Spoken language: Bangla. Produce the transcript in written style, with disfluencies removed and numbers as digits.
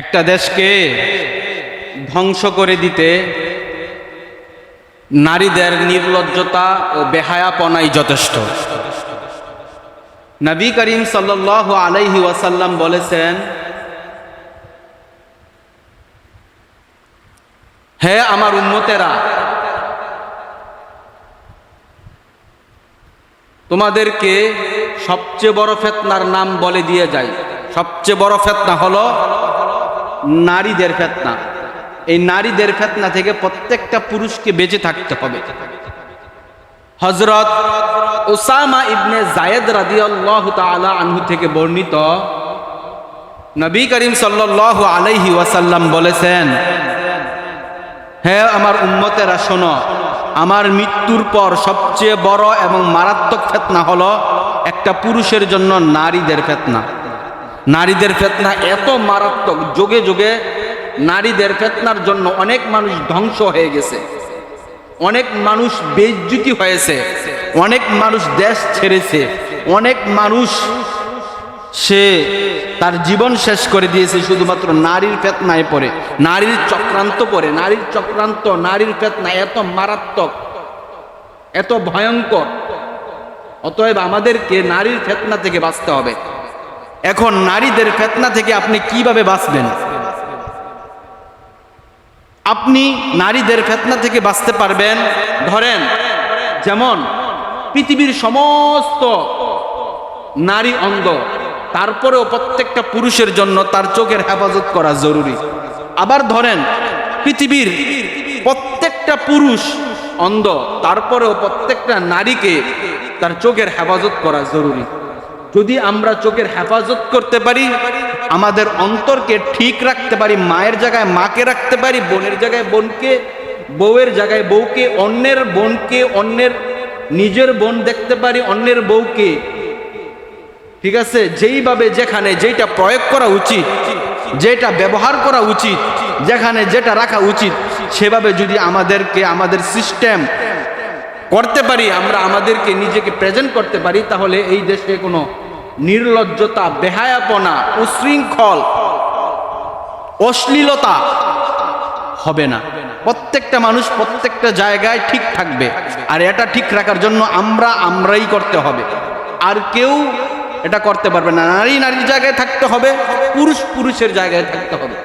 একটা দেশকে ধ্বংস করে দিতে নারীদের নির্লজ্জতা ও বেহায়াপনাই যথেষ্ট। নবী করিম সাল্লাল্লাহু আলাইহি ওয়াসাল্লাম বলেছেন, হে আমার উম্মতেরা, তোমাদেরকে সবচেয়ে বড় ফিতনার নাম বলে দিয়ে যায়। সবচেয়ে বড় ফিতনা হলো নারীদের ফিতনা। এই নারীদের ফিতনা থেকে প্রত্যেকটা পুরুষকে বেঁচে থাকতে হবে। হযরত উসামা ইবনে যায়েদ রাদিয়াল্লাহু তাআলা আনহু থেকে বর্ণিত, নবী করিম সাল্লাল্লাহু আলাইহি ওয়াসাল্লাম বলেছেন, হে আমার উম্মতেরা শোনো, আমার মৃত্যুর পর সবচেয়ে বড় এবং মারাত্মক ফিতনা হলো একটা পুরুষের জন্য নারীদের ফিতনা। নারীদের ফিতনা এত মারাত্মক, যুগে যুগে নারীদের ফিতনার জন্য অনেক মানুষ ধ্বংস হয়ে গেছে, অনেক মানুষ বেইজ্জতি হয়েছে, অনেক মানুষ দেশ ছেড়েছে, অনেক মানুষ সে তার জীবন শেষ করে দিয়েছে শুধুমাত্র নারীর ফিতনায় পড়ে, নারীর চক্রান্ত পড়ে। নারীর চক্রান্ত, নারীর ফিতনা এত মারাত্মক, এত ভয়ঙ্কর। অতএব আমাদেরকে নারীর ফিতনা থেকে বাঁচতে হবে। এখন নারীদের ফিতনা থেকে আপনি কিভাবে বাঁচবেন? আপনি নারীদের ফিতনা থেকে বাঁচতে পারবেন, ধরেন যেমন পৃথিবীর সমস্ত নারী অন্ধ, তারপরেও প্রত্যেকটা পুরুষের জন্য তার চোখের হেফাজত করা জরুরি। আবার ধরেন পৃথিবীর প্রত্যেকটা পুরুষ অন্ধ, তারপরেও প্রত্যেকটা নারীকে তার চোখের হেফাজত করা জরুরি। যদি আমরা চোখের হেফাজত করতে পারি, আমাদের অন্তরকে ঠিক রাখতে পারি, মায়ের জায়গায় মাকে রাখতে পারি, বোনের জায়গায় বোনকে, বউয়ের জায়গায় বউকে, অন্যের বোনকে অন্যের নিজের বোন দেখতে পারি, অন্যের বউকে, ঠিক আছে, যেইভাবে যেখানে যেটা প্রয়োগ করা উচিত, যেটা ব্যবহার করা উচিত, যেখানে যেটা রাখা উচিত, সেভাবে যদি আমাদেরকে আমাদের সিস্টেম করতে পারি, আমরা আমাদেরকে নিজেকে প্রেজেন্ট করতে পারি, তাহলে এই দেশে কোনো নির্লজ্জতা, বেহায়াপনা, উশৃঙ্খল, অশ্লীলতা হবে না। প্রত্যেকটা মানুষ প্রত্যেকটা জায়গায় ঠিক থাকবে। আর এটা ঠিক রাখার জন্য আমরাই করতে হবে, আর কেউ এটা করতে পারবে না। নারী নারীর জায়গায় থাকতে হবে, পুরুষ পুরুষের জায়গায় থাকতে হবে।